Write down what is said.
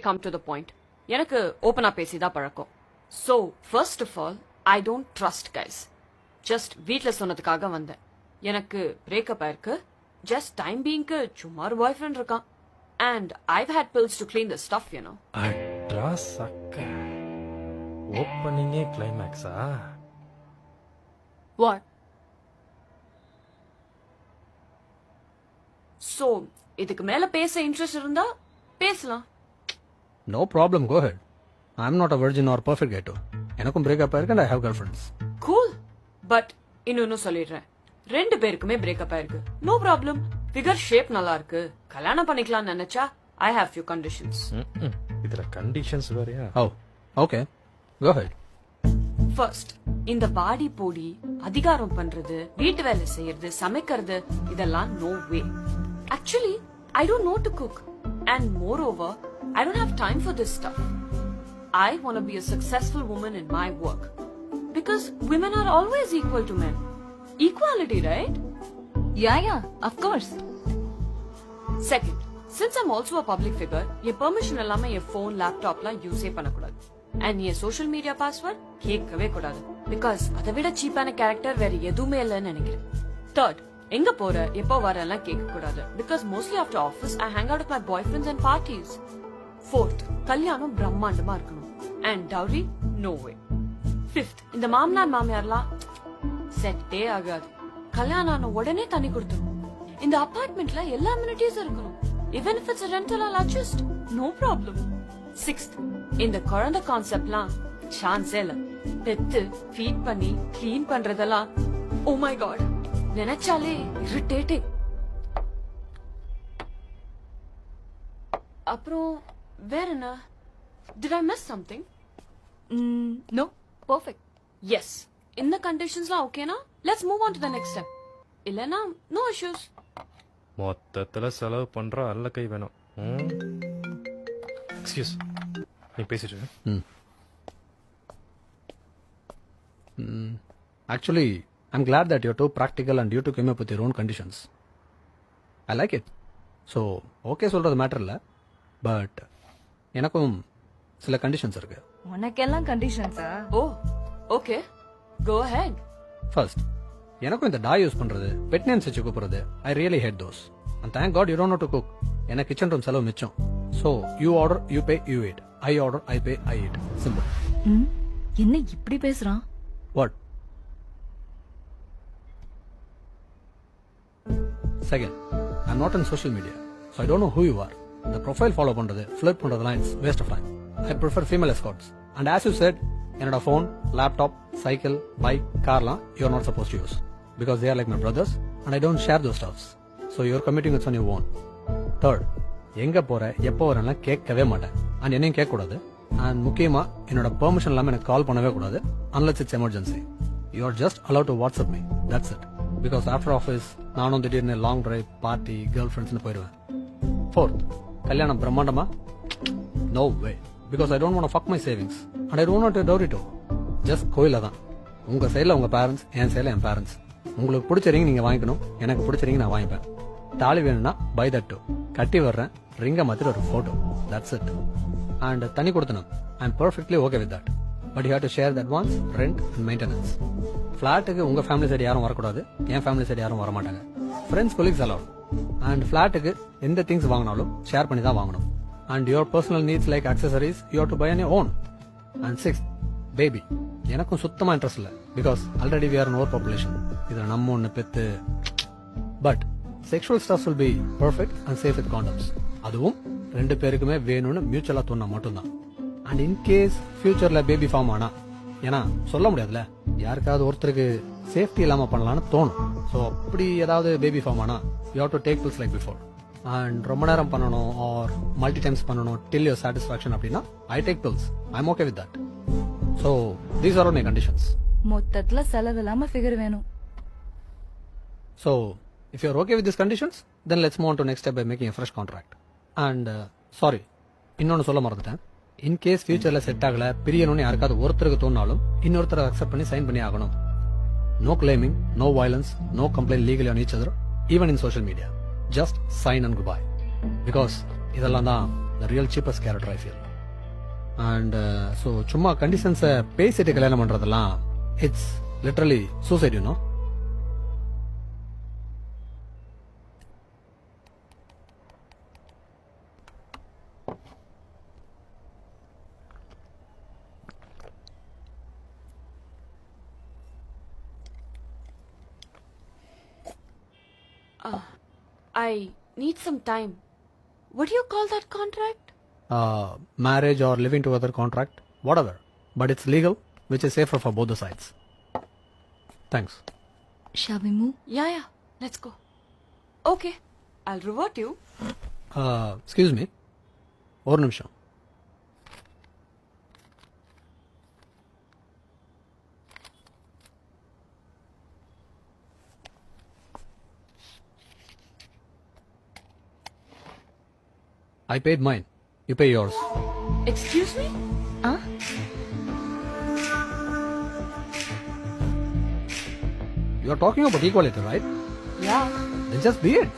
come to the point. எனக்கு ஓபனா பேசிதான் பழக்கம். So, first of all, I don't trust guys. Just வீட்ல சொன்னதுக்காக வந்தேன். எனக்கு பிரேக்கப் ஆயிருக்கு. Just time beingக்கு சும்மா ஒரு பாய் ஃப்ரெண்ட் இருக்கான். And I've had pills to clean the stuff, you know. அட்ரா சக்க ஓப்பனிங்கே கிளைமேக்ஸா? What? So, இதுக்கு மேல பேச இன்ட்ரெஸ்ட் இருந்தா பேசலாம். No problem, go ahead. I'm not a virgin or perfect guy too. எனக்கும் பிரேக்கப் ஆயிருக்கு and I have girlfriends. Cool. But இன்னொன்னு சொல்லிடுறேன். ரெண்டு பேருக்குமே பிரேக்கப் ஆயிருக்கு. No problem. ஃபிகர் ஷேப் நல்லா இருக்கு. கல்யாணம் பண்ணிக்கலாம்னு நினைச்சா I have few conditions. இதுல கண்டிஷன்ஸ் வேறயா? Oh, okay. Go ahead. First, இந்த பாடி போடி அதிகாரம் பண்றது, வீட்டு வேலை செய்யறது, சமைக்கிறது இதெல்லாம் no way. Actually, I don't know to cook. And moreover, I don't have time for this stuff. I want to be a successful woman in my work. Because women are always equal to men. Equality, right? Yeah, of course. Second, since I'm also a public figure, your permission allama your phone, laptop la use பண்ணக்கூடாது. And your social media password கேட்கவே கூடாது. Because அதை விட சீப்பான character வேற எதுவுமே இல்லைன்னு நினைக்கிறேன். Third, எங்க போற எப்போ வரலாம் கேட்க கூடாது. Because mostly after office, I hang out with my boyfriends and parties. Fourth, கல்யாணம் பிரம்மாண்டமா இருக்கணும். And dowry, no way. Fifth, இந்த மாமனார் மாமியார்லாம் செட்டே ஆகாது. கல்யாணம் ஆன உடனே தண்ணி கொடுத்துரும். இந்த அபார்ட்மெண்ட்ல எல்லா அம்யூனிட்டிஸும் இருக்கணும். Even if it's a rental or adjust, no problem. Sixth, இந்த குழந்தை கான்செப்ட்லாம் சான்ஸே இல்ல. பெத்து ஃபீட் பண்ணி கிளீன் பண்றதெல்லாம் oh my god, நினைச்சாலே irritating. அப்புறம் வேற என்ன? Did I miss something? No, perfect. Yes. இந்த கண்டிஷன்ஸ்லாம் ஓகேனா let's move on to the next step. இல்லனா no issues. மொத்தத்துல செலவு பண்ற அல்ல கை வேணும். எக்ஸ்கியூஸ், நீ பேசிட்டு. Actually, I'm glad that you're too practical and you two came up with your own conditions. I like it. So, okay சொல்றது matter இல்ல. பட் எனக்கும் சில கண்டிஷன்ஸ் இருக்கு. உனக்கெல்லாம் கண்டிஷன்ஸா? Oh, okay. Go ahead. First, எனக்கும் இந்த டாய் யூஸ் பண்றது, பெட் நேம்ஸ் வச்சு கூப்பிடுறது, I really hate those. And thank God you don't know to cook. எனக்கு கிச்சன் ரூம் செலவு மிச்சம். So, you order, you pay, you eat. I order, I pay, I eat. Simple. என்ன இப்படி பேசுறான்? What? Second, I'm not on social media, so I don't know who you are. The profile follow பண்றது, flirt பண்றதுலாம் it's waste of time. I prefer female escorts. And as you said, என்னோட phone, laptop, cycle, bike, carலாம் you're not supposed to use. Because they are like my brothers, and I don't share those stuffs. So you're committing it on your own. Third, எங்க போற, எப்போ வரலாம் கேட்கவே மாட்டேன். And என்னையும் கேட்க கூடாது. And முக்கியமா என்னோட பெர்மிஷன் இல்லாம எனக்கு கால் பண்ணவே கூடாது. Unless it's emergency. You are just allowed to WhatsApp me. That's it. Because after office, நானும் திடீர்னு லாங் டிரைவ், பார்ட்டி, கேர்ள் ஃப்ரெண்ட்ஸ்னு போயிடுவேன். Fourth, கல்யாணம் பிரம்மாண்டமா? No way. Because I don't want to fuck my savings. And I don't want to dowry too. Just கோயில தான். உங்க சைடுல உங்க பேரண்ட்ஸ், என் சைடுல என் பேரண்ட்ஸ். உங்களுக்கு பிடிச்ச ரிங் நீங்க வாங்கிக்கணும், எனக்கு பிடிச்ச ரிங் நான் வாங்கிப்பேன். தாலி வேணும்னா buy that too. கட்டி வர்றேன், ரிங்கை மாத்திர ஒரு போட்டோ. That's it. And தனி கொடுத்தனும். I'm perfectly okay with that. But you have to share the advance, rent and maintenance. ஃபிளாட்டுக்கு உங்க ஃபேமிலி சைடு யாரும் வரக்கூடாது, என் ஃபேமிலி சைடு யாரும் வர மாட்டாங்க. Friends colleagues allowed. அண்ட் ஃபிளாட்டுக்கு எந்த திங்ஸ் வாங்கினாலும் ஷேர் பண்ணி தான் வாங்கணும். And your personal needs like accessories you have to buy on your own. And sixth, baby. எனக்கும் சுத்தமா இன்ட்ரெஸ்ட் இல்லை. Because already we are over population. இதுல நம்ம ஒன்று பெத்து. But sexual stuffs will be perfect and safe with condoms. அதுவும் ரெண்டு பேருக்குமே வேணும்னு மியூச்சுவலா தோணா மட்டும்தான். அண்ட் இன்கேஸ் ஃபியூச்சர்ல பேபி ஃபார்ம் ஆனா, ஏன்னா சொல்ல முடியாதுல, யாருக்காவது ஒருத்தருக்கு சேஃப்டி இல்லாம பண்ணலாம்னு தோணும். ஸோ அப்படி ஏதாவது பேபி ஃபார்ம் ஆனா you have to take pills like before. And ரொம்ப நேரம் பண்ணணும் ஆர் மல்டி டைம்ஸ் பண்ணணும் டில் யுவர் சாட்டிஸ்ஃபேக்ஷன் அப்படின்னா I take pills. I am okay with that. So these are my conditions. மொத்தத்துல செலவு இல்லாம ஃபிகர் வேணும். So if you are okay with this conditions then let's move on to next step by making a fresh contract. And sorry, இன்னொன்னு சொல்ல மறந்துட்டேன். In case ஃபியூச்சர்ல set ஆகல, பிரியணும்னு யாருக்காவது ஒருத்தருக்கு தோணாலும் இன்னொருத்தரை அக்செப்ட் பண்ணி சைன் பண்ணி ஆகணும். No claiming, no violence, no complaint legally on each other, even in social media. Just sign and goodbye. Because இதெல்லாம் தான் the real cheapest character I feel. And so சும்மா கண்டிஷன்ஸை பேசிட்டு கல்யாணம் பண்றதெல்லாம் it's literally suicide, you know. I need some time. What do you call that contract? Marriage or living together contract, whatever. But it's legal, which is safer for both the sides. Thanks. Shall we move? Yeah, let's go. Okay, I'll revert you. Excuse me. ஒரு நிமிஷம். I paid mine. You pay yours. Excuse me? Huh? You are talking about equality, right? Yeah. Then just be it.